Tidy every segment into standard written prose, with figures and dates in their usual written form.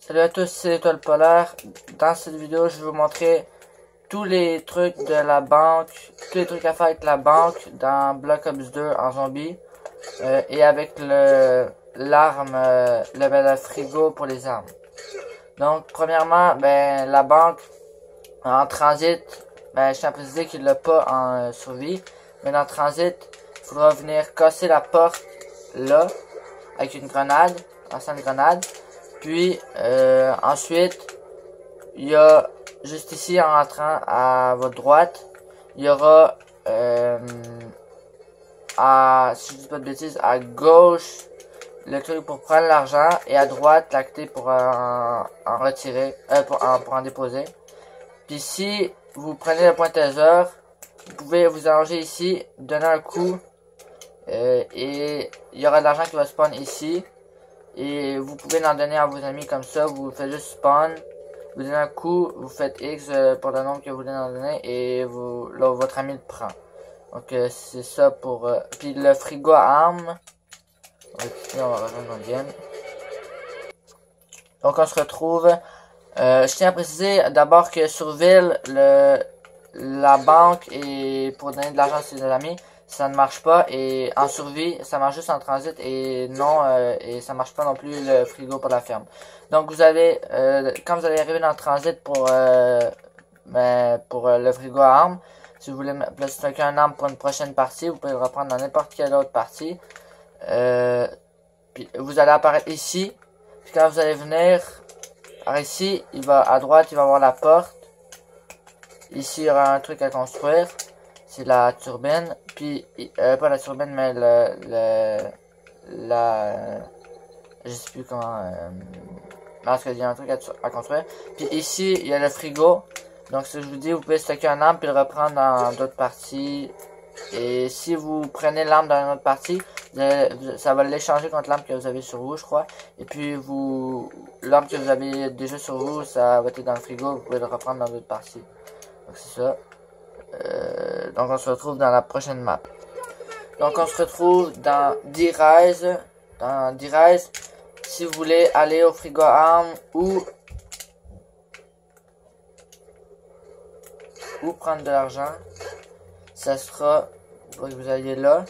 Salut à tous, c'est l'Étoile Polaire. Dans cette vidéo, je vais vous montrer tous les trucs de la banque, tous les trucs à faire avec la banque dans Black Ops 2 en zombie. Et avec l'arme, le frigo pour les armes. Donc, premièrement, la banque en transit, je tiens à préciser qu'il l'a pas en survie. Mais dans le transit, il faudra venir casser la porte là, avec une grenade, une grenade. Puis, ensuite, il y a, juste ici, en rentrant à votre droite, il y aura, si je dis pas de bêtises, à gauche, le truc pour prendre l'argent, et à droite, la clé pour en retirer, pour en déposer. Puis si vous prenez le point taser, vous pouvez vous arranger ici, donner un coup, et il y aura de l'argent qui va spawn ici. Et vous pouvez en donner à vos amis comme ça, vous faites juste spawn, vous donnez un coup, vous faites X pour le nombre que vous voulez en donner et là, votre ami le prend. Donc c'est ça pour... puis le frigo à armes. Ici, on va rejoindre notre game. Donc on se retrouve... je tiens à préciser d'abord que sur ville, la banque et pour donner de l'argent à ses amis, ça ne marche pas, et en survie ça marche juste en transit, et non et ça marche pas non plus le frigo pour la ferme. Donc vous allez quand vous allez arriver dans le transit pour le frigo à armes, si vous voulez placer un arme pour une prochaine partie, vous pouvez le reprendre dans n'importe quelle autre partie. Puis vous allez apparaître ici, puis quand vous allez venir par ici, il va à droite, il va avoir la porte. Ici il y aura un truc à construire, c'est la turbine, puis pas la turbine mais je sais plus comment, parce qu'il y a un truc à construire. Puis ici il y a le frigo, donc ce que je vous dis, vous pouvez stocker un arme puis le reprendre dans d'autres parties, et si vous prenez l'arme dans une autre partie, ça va l'échanger contre l'arme que vous avez sur vous, je crois, et puis l'arme que vous avez déjà sur vous, ça va être dans le frigo, vous pouvez le reprendre dans d'autres parties. Donc c'est ça. Donc on se retrouve dans la prochaine map. Donc on se retrouve dans D-Rise. Dans D-Rise, si vous voulez aller au frigo à armes ou prendre de l'argent, ça sera pour que vous alliez là.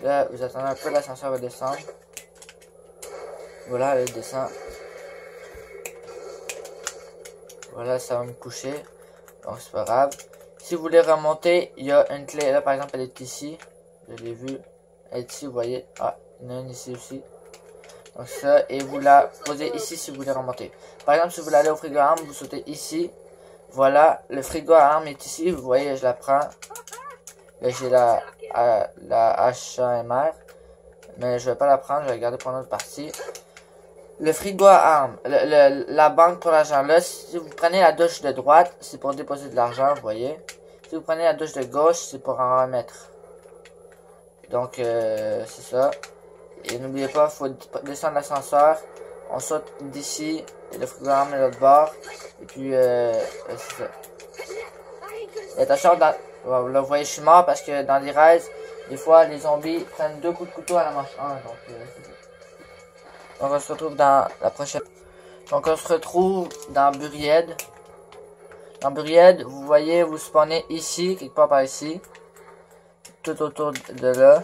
Là, vous attendez un peu, l'ascenseur va descendre. Voilà, elle descend. Voilà, ça va me coucher. Donc c'est pas grave. Si vous voulez remonter, il y a une clé. Là par exemple, elle est ici. Je l'ai vue. Elle est ici, vous voyez. Ah, il y en a une ici aussi. Donc ça, et vous la posez ici si vous voulez remonter. Par exemple, si vous voulez aller au frigo à armes, vous sautez ici. Voilà, le frigo à armes est ici. Vous voyez, je la prends. Là j'ai la HMR. Mais je vais pas la prendre, je vais la garder pour une autre partie. Le frigo à armes, la banque pour l'argent, là, si vous prenez la douche de droite, c'est pour déposer de l'argent, vous voyez. Si vous prenez la douche de gauche, c'est pour en remettre. Donc, c'est ça. Et n'oubliez pas, il faut descendre l'ascenseur. On saute d'ici, et le frigo à armes est de l'autre bord. Et puis, c'est ça. Et attention, là, vous voyez, je suis mort parce que dans les raids, des fois, les zombies prennent 2 coups de couteau à la manche 1. Donc, c'est ça. Donc on se retrouve dans la prochaine. Donc on se retrouve dans Buried. Dans Buried, vous voyez, vous spawnez ici, quelque part par ici. Tout autour de là.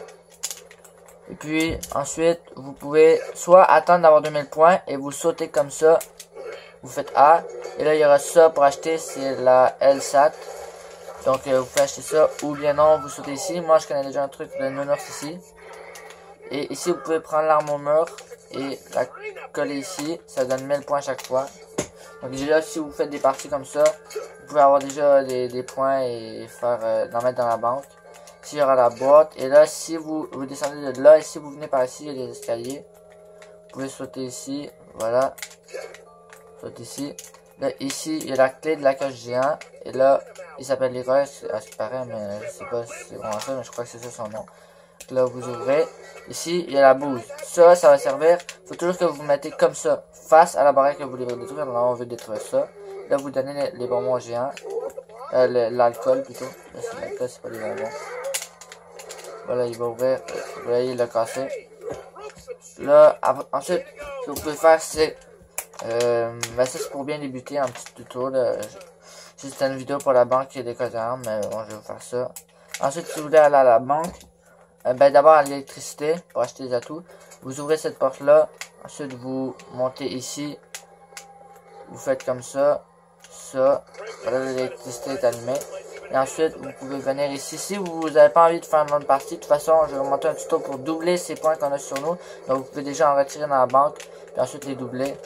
Et puis ensuite, vous pouvez soit attendre d'avoir 2000 points et vous sautez comme ça. Vous faites A. Et là il y aura ça pour acheter, c'est la LSAT. Donc vous pouvez acheter ça, ou bien non, vous sautez ici. Moi je connais déjà un truc de nounours ici. Et ici vous pouvez prendre l'arme au mur et la coller ici, ça donne 1000 points à chaque fois. Donc déjà, si vous faites des parties comme ça, vous pouvez avoir déjà des points et faire d'en mettre dans la banque. Ici il y aura la boîte, et là si vous descendez de là, et si vous venez par ici, il y a des escaliers. Vous pouvez sauter ici, voilà. Sauter ici. Là ici il y a la clé de la cage géant, et là il s'appelle Leroy, c'est pareil, mais je sais pas si c'est vraiment ça, mais je crois que c'est ça son nom. Là vous ouvrez, ici il y a la bouse, ça va servir, faut toujours que vous vous mettez comme ça, face à la barrière que vous voulez détruire. Là on veut détruire ça, là vous donnez les bonbons géants, l'alcool plutôt, là c'est l'alcool, c'est pas les bonbons. Voilà, il va ouvrir, vous voyez il l'a cassé. Là ensuite ce que vous pouvez faire, c'est Ben ça c'est pour bien débuter, un petit tuto là. Juste une vidéo pour la banque et des codes d'armes, mais bon je vais vous faire ça. Ensuite si vous voulez aller à la banque, ben d'abord à l'électricité pour acheter des atouts. Vous ouvrez cette porte là, ensuite vous montez ici, vous faites comme ça, voilà l'électricité est allumée. Et ensuite vous pouvez venir ici, si vous n'avez pas envie de faire une autre partie, de toute façon je vais vous montrer un tuto pour doubler ces points qu'on a sur nous. Donc vous pouvez déjà en retirer dans la banque, puis ensuite les doubler.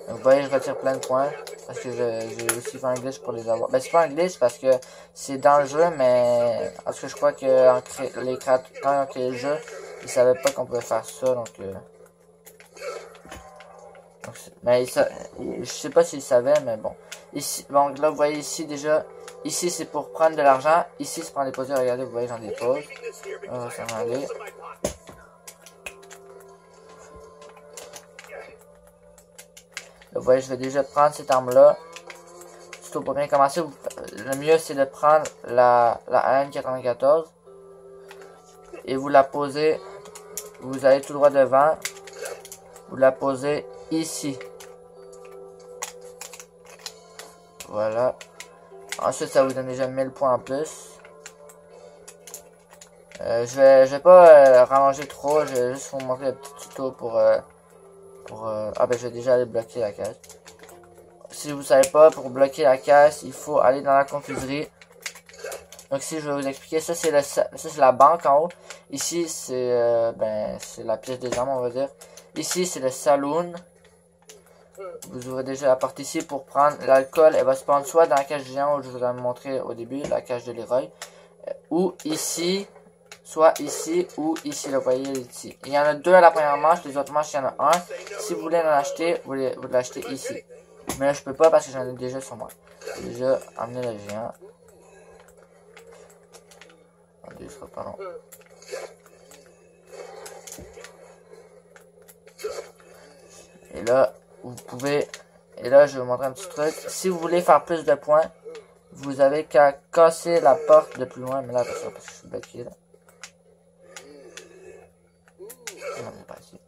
Donc, vous voyez, je retire plein de points. Parce que j'ai aussi fait un glitch pour les avoir. Ben, c'est pas un glitch parce que c'est dans le jeu, mais parce que je crois que quand ils ont créé le jeu, ils savaient pas qu'on pouvait faire ça. Donc mais je sais pas s'ils savaient, mais bon. Ici, donc là, vous voyez ici déjà. Ici, c'est pour prendre de l'argent. Ici, c'est pour en déposer. Regardez, vous voyez, j'en dépose. Ça va aller. Là, vous voyez, je vais déjà prendre cette arme-là. Surtout pour bien commencer, le mieux c'est de prendre la AN94 et vous la posez, vous allez tout droit devant, vous la posez ici. Voilà. Ensuite, ça vous donne déjà 1000 points en plus. Je vais pas rallonger trop, je vais juste vous montrer le petit tuto pour ah ben je vais déjà aller bloquer la cage. Si vous savez pas, pour bloquer la caisse, il faut aller dans la confiserie. Donc ici, je vais vous expliquer. Ça, c'est la banque en haut. Ici, c'est c'est la pièce des armes, on va dire. Ici, c'est le saloon. Vous ouvrez déjà la porte ici pour prendre l'alcool. Elle va se prendre soit dans la cage géant où je vous ai montré au début, la cage de Leroy. Ou ici, soit ici ou ici. Là, vous voyez ici. Il y en a deux à la première manche, les autres manches, il y en a un. Si vous voulez en acheter, vous l'achetez ici. Mais là, je peux pas parce que j'en ai déjà sur moi. J'ai déjà amené le géant. Attendez, ce sera pas long. Et là, vous pouvez... Et là, je vais vous montrer un petit truc. Si vous voulez faire plus de points, vous avez qu'à casser la porte de plus loin. Mais là, attention, parce que je suis bloqué, là. Non, mais pas ici.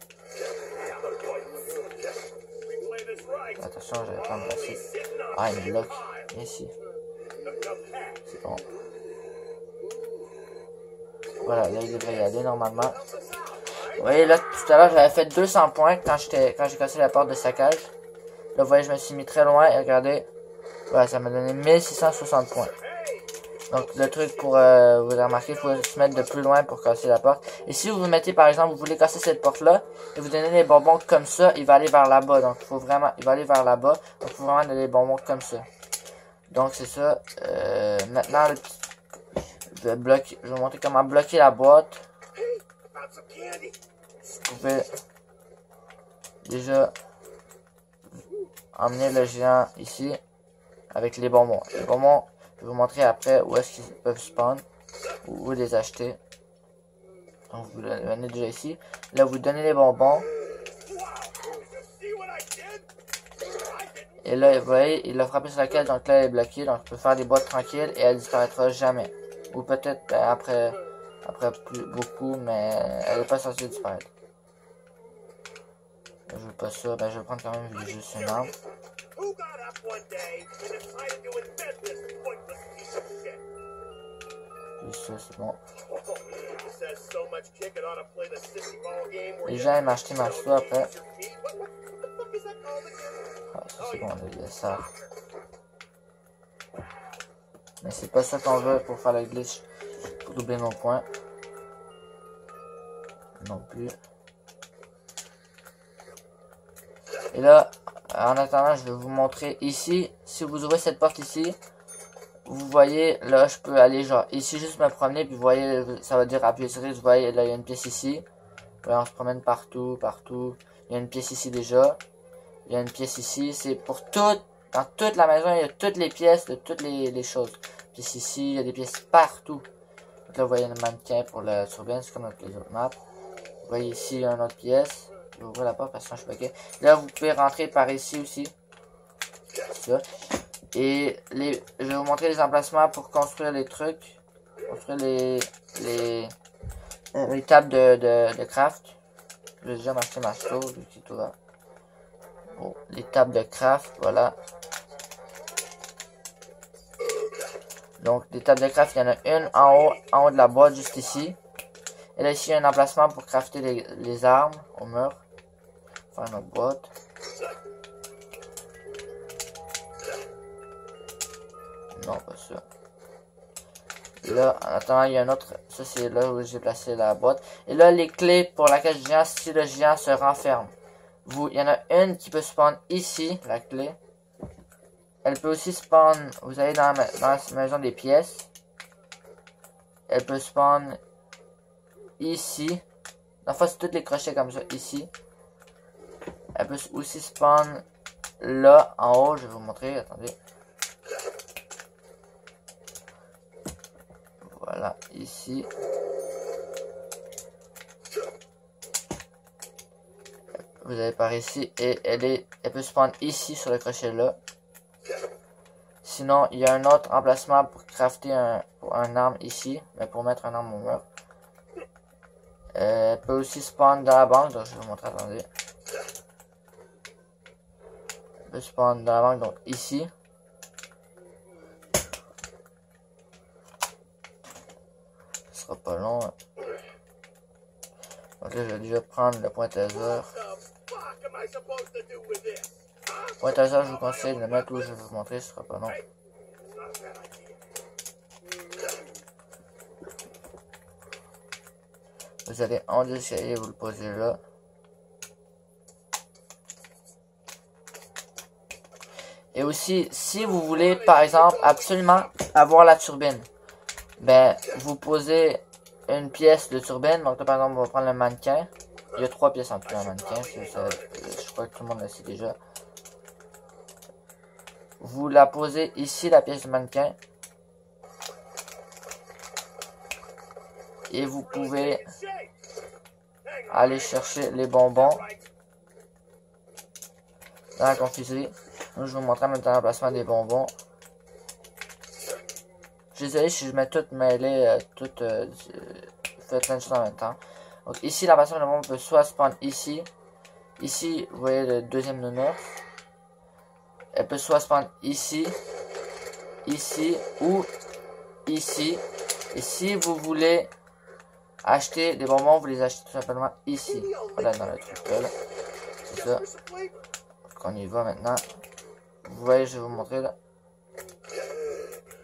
Attention, j'avais pas me passer. Ah, il me bloque. Ici. C'est bon. Voilà, là, il devrait y aller normalement. Vous voyez, là, tout à l'heure, j'avais fait 200 points quand j'ai cassé la porte de saccage. Là, vous voyez, je me suis mis très loin et regardez. Voilà, ça m'a donné 1660 points. Donc, le truc pour vous remarquer, il faut se mettre de plus loin pour casser la porte. Et si vous vous mettez, par exemple, vous voulez casser cette porte-là, et vous donnez des bonbons comme ça, il va aller vers là-bas. Donc, il faut vraiment, il va aller vers là-bas. Donc, il faut vraiment donner des bonbons comme ça. Donc, c'est ça. Maintenant, je vais vous montrer comment bloquer la boîte. Vous pouvez déjà emmener le géant ici avec les bonbons. Les bonbons, je vais vous montrer après où est-ce qu'ils peuvent spawn ou où les acheter. Donc vous venez déjà ici. Là vous donnez les bonbons. Et là vous voyez il a frappé sur la caisse, donc là elle est bloquée. Donc je peux faire des boîtes tranquilles et elle disparaîtra jamais. Ou peut-être après plus beaucoup, mais elle n'est pas censée disparaître. Je veux pas ça, ben je vais prendre quand même juste une arme. Juste ça, c'est bon. Les gens aiment acheter ma choix après. Ah, ça c'est bon, on a ça. Mais c'est pas ça qu'on veut pour faire le glitch, pour doubler nos points. Non plus. Et là, en attendant, je vais vous montrer ici. Si vous ouvrez cette porte ici, vous voyez, là, je peux aller genre ici, juste me promener. Puis vous voyez, ça va dire appuyer sur X. Vous voyez, là, il y a une pièce ici. Là, on se promène partout. Il y a une pièce ici déjà. Il y a une pièce ici. C'est pour tout. Dans toute la maison, il y a toutes les pièces de toutes les choses. Pièce ici, il y a des pièces partout. Donc là, vous voyez le mannequin pour la surveillance, comme avec les autres maps. Vous voyez ici, il y a une autre pièce. Je vais ouvrir la porte parce que je suis bloqué. Là, vous pouvez rentrer par ici aussi. Ça. Et je vais vous montrer les emplacements pour construire les trucs. Construire les tables de craft. J'ai déjà acheté ma stove qui est tout là. pour les tables de craft, voilà. Donc, des tables de craft, il y en a une en haut de la boîte, juste ici. Et là, ici, il y a un emplacement pour crafter les armes au mur. Faire notre boîte. Non, pas ça. Là, en attendant, il y a un autre. Ça, c'est là où j'ai placé la boîte. Et là, les clés pour la cage géant, si le géant se renferme. Il y en a une qui peut spawn ici, la clé. Elle peut aussi spawn, vous allez dans la maison des pièces. Elle peut spawn ici. Enfin, c'est tous les crochets comme ça, ici. Elle peut aussi spawn là, en haut. Je vais vous montrer, attendez. Voilà, ici. Vous allez par ici et elle peut spawn ici sur le crochet là. Sinon, il y a un autre emplacement pour crafter un arme ici, mais pour mettre un arme au mur. Elle peut aussi spawn dans la banque, donc je vais vous montrer, attendez. Elle peut spawn dans la banque, donc ici. Ce sera pas long. Donc là, je vais déjà prendre le pointeur. Pointeur, je vous conseille de le mettre où je vais vous montrer, ce sera pas long. Vous allez en haut de l'escalier, vous le posez là. Et aussi, si vous voulez, par exemple, absolument avoir la turbine, ben, vous posez une pièce de turbine. Donc là, par exemple, on va prendre le mannequin. Il y a 3 pièces en tout, un mannequin. Je crois que tout le monde le sait déjà. Vous la posez ici, la pièce du mannequin. Et vous pouvez aller chercher les bonbons dans la confiserie. Donc, je vais vous montrer en même temps l'emplacement des bonbons. Je suis désolé si je mets tout mêlé, fait plein de choses en même temps. Donc ici, l'emplacement des bonbons peut soit spawn ici. Ici, vous voyez le deuxième nounours. Elle peut soit spawn ici, ici ou ici. Et si vous voulez acheter des bonbons, vous les achetez tout simplement ici. Voilà, dans le truc là. C'est ça. Donc on y va maintenant. Vous voyez, je vais vous montrer là.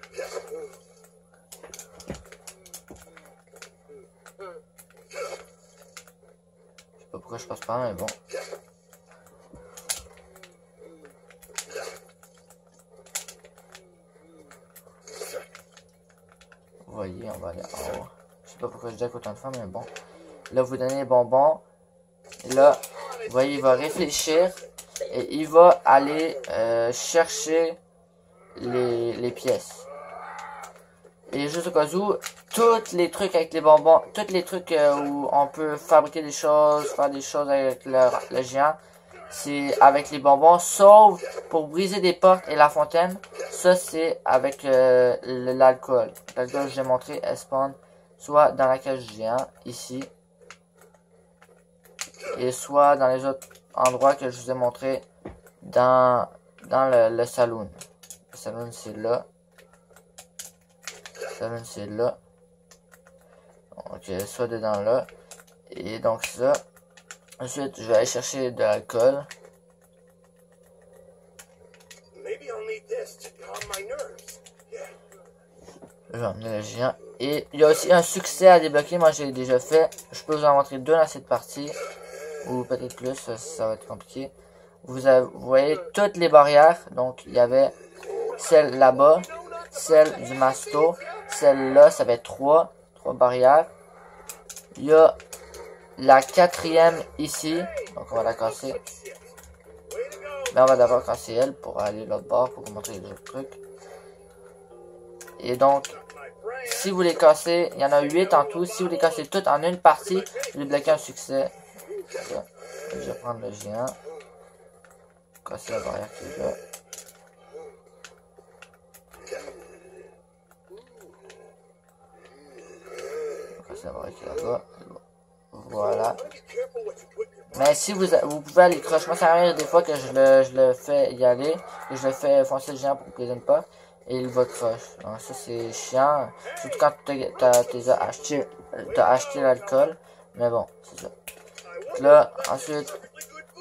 Je sais pas pourquoi je passe pas, mais bon. Vous voyez, on va aller en haut. Je sais pas pourquoi je dis autant de fois, mais bon. Là, vous donnez les bonbons. Et là, vous voyez, il va réfléchir. Et il va aller chercher les pièces. Et juste au cas où, tous les trucs avec les bonbons, tous les trucs où on peut fabriquer des choses, faire des choses avec le géant, c'est avec les bonbons, sauf pour briser des portes et la fontaine, ça c'est avec l'alcool. L'alcool, je l'ai montré, elle spawn soit dans la cage géant, ici, et soit dans les autres endroits que je vous ai montré dans le saloon. Le saloon c'est là. Le saloon c'est là. Donc soit dedans là. Et donc ça. Ensuite je vais aller chercher de l'alcool. Je vais emmener le géant. Et il y a aussi un succès à débloquer. Moi j'ai déjà fait. Je peux vous en montrer 2 dans cette partie. Ou peut-être plus, ça va être compliqué. Vous voyez toutes les barrières. Donc il y avait celle là-bas, celle du masto, celle-là, ça fait 3 barrières. Il y a la 4e ici. Donc on va la casser. Mais on va d'abord casser elle pour aller l'autre bord pour vous montrer les autres trucs. Et donc, si vous les cassez, il y en a 8 en tout. Si vous les cassez toutes en une partie, vous débloquez un succès. Voilà. Je vais prendre le géant. Casser la barrière qui est là. Casser la barrière qui est là-bas. Voilà. Mais si vous pouvez aller croche, moi ça arrive des fois que je le fais y aller, que je le fais foncer le géant pour qu'il ne pas, et il va croche. Donc ça c'est chiant, surtout quand t'as acheté l'alcool, mais bon, c'est ça. Là, ensuite,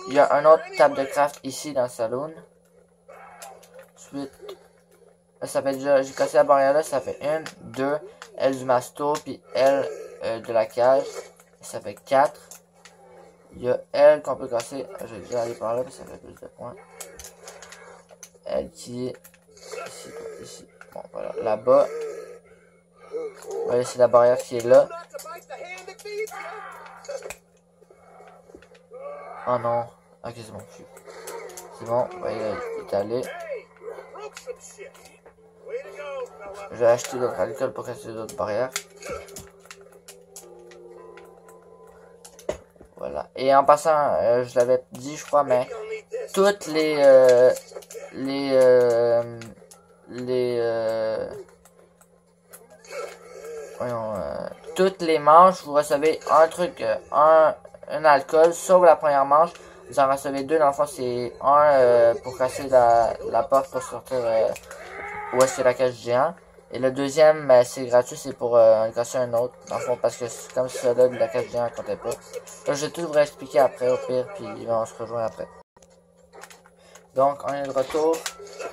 il y a un autre table de craft ici dans le salon. Ensuite, là, ça fait déjà, j'ai cassé la barrière là, ça fait 1, 2, L du masto, puis L de la cage, ça fait 4. Il y a L qu'on peut casser, je vais déjà aller par là, parce que ça fait plus de points. L qui est ici, ici. Bon, voilà, là-bas. Voilà, c'est la barrière qui est là. Oh non. Ok, c'est bon. C'est bon, ouais, il est allé. Je vais acheter d'autres alcool pour casser d'autres barrières. Voilà. Et en passant, je l'avais dit, je crois, mais toutes toutes les manches, vous recevez un truc, un alcool, sauf la première manche. Vous en recevez deux, dans le fond, c'est un pour casser la porte pour sortir où est-ce que la cage géant. Et le deuxième, c'est gratuit, c'est pour casser un autre, dans le fond, parce que c'est comme celui-là de la cage géant comptait pas. Là, je vais tout vous réexpliquer après, au pire, puis on se rejoint après. Donc, on est de retour.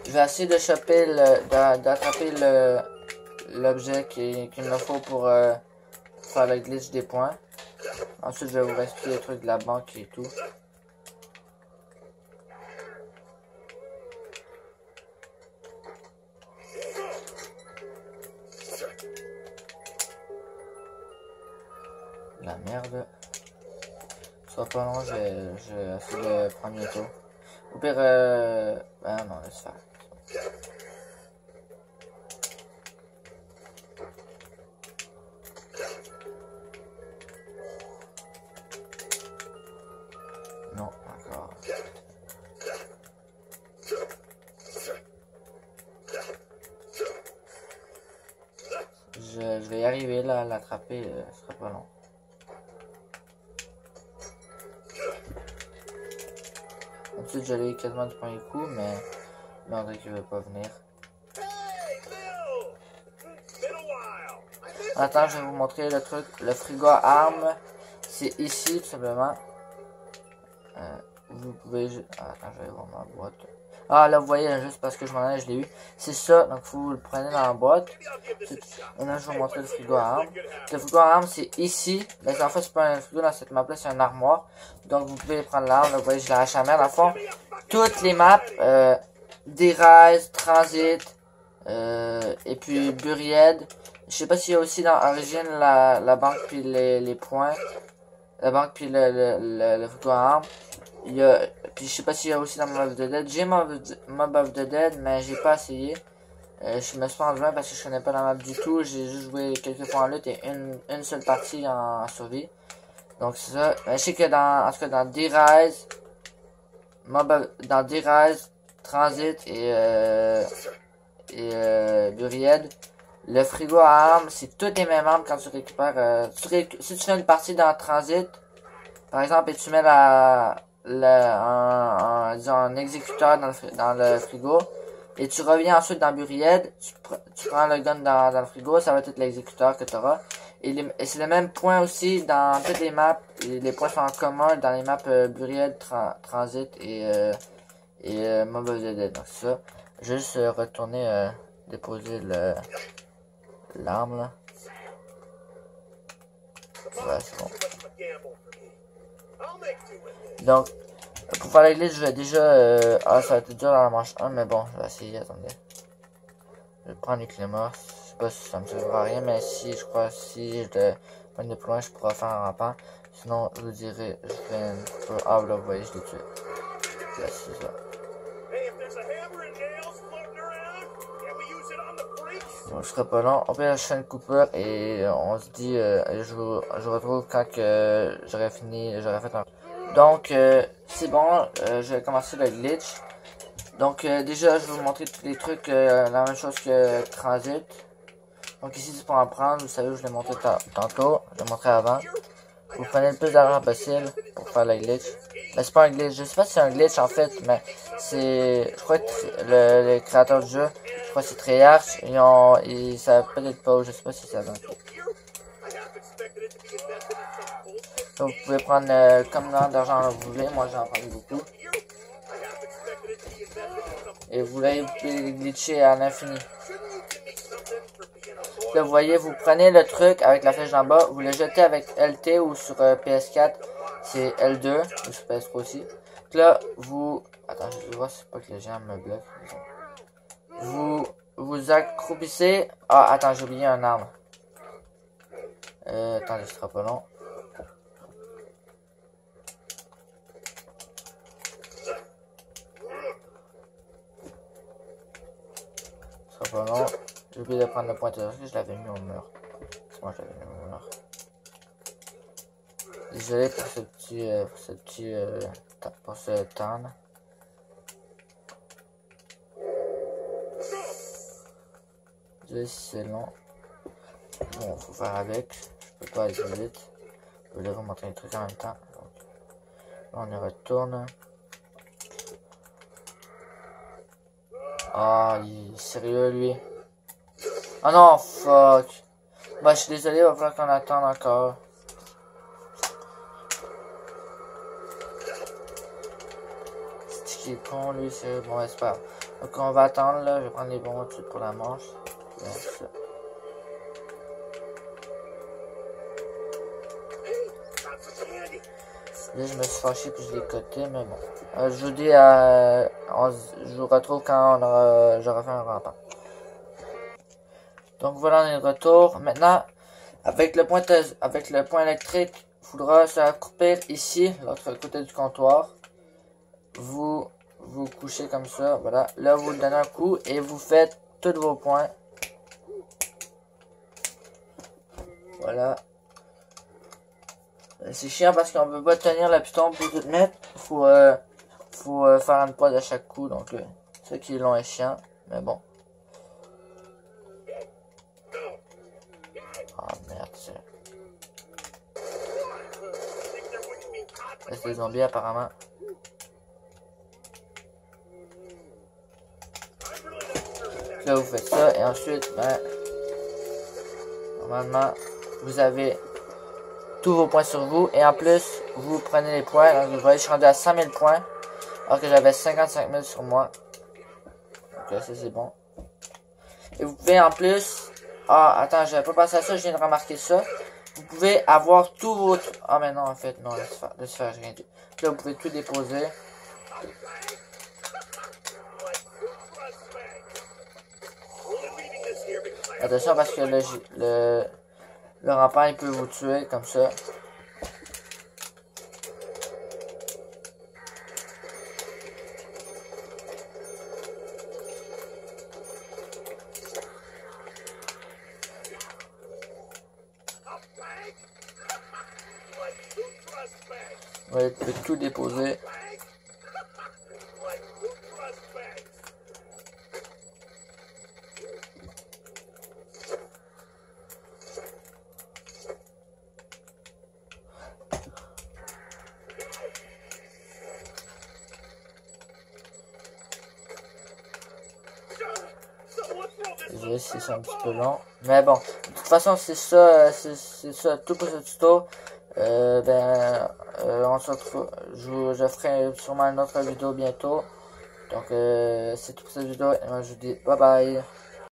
Je vais essayer de choper d'attraper l'objet qu'il me faut pour faire le glitch des points. Ensuite, je vais vous expliquer les trucs de la banque et tout. La merde. Soit pas long, je vais essayer de prendre le tour. Au pire, ah non, laisse faire. Non, encore. Je vais y arriver là à l'attraper, ce sera pas long. Ensuite, je l'ai eu quasiment du premier coup, mais là, on dirait qu'il veut pas venir. Attends, je vais vous montrer le truc. Le frigo à armes, c'est ici, tout simplement. Vous pouvez... Ah, attends, je vais voir ma boîte. Ah, là, vous voyez, juste parce que je m'en ai, je l'ai eu. C'est ça, donc vous le prenez dans la boîte. Et là, je vais vous montrer le frigo à armes. Le frigo à armes, c'est ici. Mais en fait, c'est pas un frigo dans cette map-là, c'est un armoire. Donc, vous pouvez prendre l'arme. Là, vous voyez, je l'ai arraché à la main. Dans le fond, toutes les maps, D-Rise, Transit, et puis Buried. Je sais pas s'il y a aussi dans Origin la banque puis les points. La banque puis le frigo à armes. Il y a, puis je sais pas s'il y a aussi dans Mob of the Dead. J'ai Mob of the Dead, mais j'ai pas essayé. Je me suis pas rendu loin parce que je connais pas la map du tout. J'ai juste joué quelques fois en lutte et une seule partie en survie. Donc c'est ça. Mais je sais que en tout cas dans D-Rise, dans D-Rise, Transit et Buried, le frigo à armes, c'est toutes les mêmes armes quand tu récupères. Si tu fais une partie dans Transit, par exemple, et tu mets disons, un exécuteur dans le frigo, et tu reviens ensuite dans Buried, tu prends le gun dans le frigo, ça va être l'exécuteur que tu auras. Et c'est le même point aussi dans toutes les maps, les points sont en commun dans les maps Buried, Transit et Mob of the Dead. Donc c'est ça. Je vais juste retourner déposer l'arme là. Ouais, c'est bon. Donc, pour faire la glitch, je vais déjà... ça va être dur dans la manche 1, mais bon, je vais essayer, attendez. Je vais prendre les clés mortes. Je sais pas si ça me servira à rien, mais si, je crois, si je le prends de plus loin, je pourrais faire un rampant. Sinon, je vous dirai, je fais une... Ah, là, vous voyez, je l'ai tué. Là, c'est ça. Bon, je serai pas long. On peut acheter une coupure et on se dit, je vous retrouve quand que j'aurai fini, j'aurai fait un... Donc, c'est bon, je vais commencer le glitch. Donc, déjà, je vais vous montrer tous les trucs, la même chose que Transit. Donc, ici, c'est pour en prendre. Vous savez, je l'ai montré tantôt. Je l'ai montré avant. Vous prenez le plus d'argent possible pour faire le glitch. Mais c'est pas un glitch, je sais pas si c'est un glitch en fait, mais c'est, je crois que le créateur du jeu, je crois que c'est Treyarch, ils savent peut-être pas, ou je sais pas si ça va. Donc vous pouvez prendre combien d'argent vous voulez, moi j'en prends beaucoup. Et vous pouvez glitcher à l'infini. Là vous voyez, vous prenez le truc avec la flèche d'en bas, vous le jetez avec LT ou sur PS4, c'est L2, ou sur PS3 aussi. Donc là, attends, je vois, c'est pas que le géant me bloque. Vous accroupissez. Ah, attends, j'ai oublié un arme. Attendez, ce sera pas long. Ce sera pas long. J'ai oublié de prendre le pointeur, parce que je l'avais mis au mur. Moi, je l'avais mis au mur. Désolé pour pour ce temps. Désolé si c'est long. Bon, faut faire avec. Je peux pas aller plus vite. Je voulais vous montrer les trucs en même temps. Donc, là, on y retourne. Ah, il est sérieux lui. Oh non, fuck. Bah, je suis désolé, il va falloir qu'on attende encore. C'est qui est con lui, c'est bon, c'est pas grave. Donc on va attendre là, je vais prendre les bons trucs pour la manche. Ça. Là, je me suis fâché puis je l'ai coté, mais bon. Je vous dis, je vous retrouve quand j'aurai fait un rempart. Donc voilà, on est de retour. Maintenant, avec le point électrique, il faudra se accroupir ici, l'autre côté du comptoir. Vous couchez comme ça, voilà. Là, vous donnez un coup et vous faites tous vos points. Voilà. C'est chiant parce qu'on peut pas tenir la piston pour tout mettre. Faut faire une pause à chaque coup, donc ce qui est long et chiant, mais bon. Ah merde, c'est... C'est des zombies apparemment. Là vous faites ça et ensuite, ben, normalement, vous avez tous vos points sur vous et en plus, vous prenez les points. Donc vous voyez, je suis rendu à 100 000 points alors que j'avais 55 000 sur moi. Donc là, ça c'est bon. Et vous pouvez en plus... Ah, attends, j'avais pas pensé à ça, je viens de remarquer ça. Vous pouvez avoir tout votre... Ah, mais non, en fait, non, laisse faire, j'ai rien dit. Là, vous pouvez tout déposer. Attention, parce que le rempart, il peut vous tuer, comme ça. Ouais, vous pouvez tout déposer. Désolé si c'est un petit peu long. Mais bon, de toute façon, c'est ça tout pour ce tuto. On se retrouve, je ferai sûrement une autre vidéo bientôt. Donc, c'est tout pour cette vidéo. Et moi, je vous dis bye bye.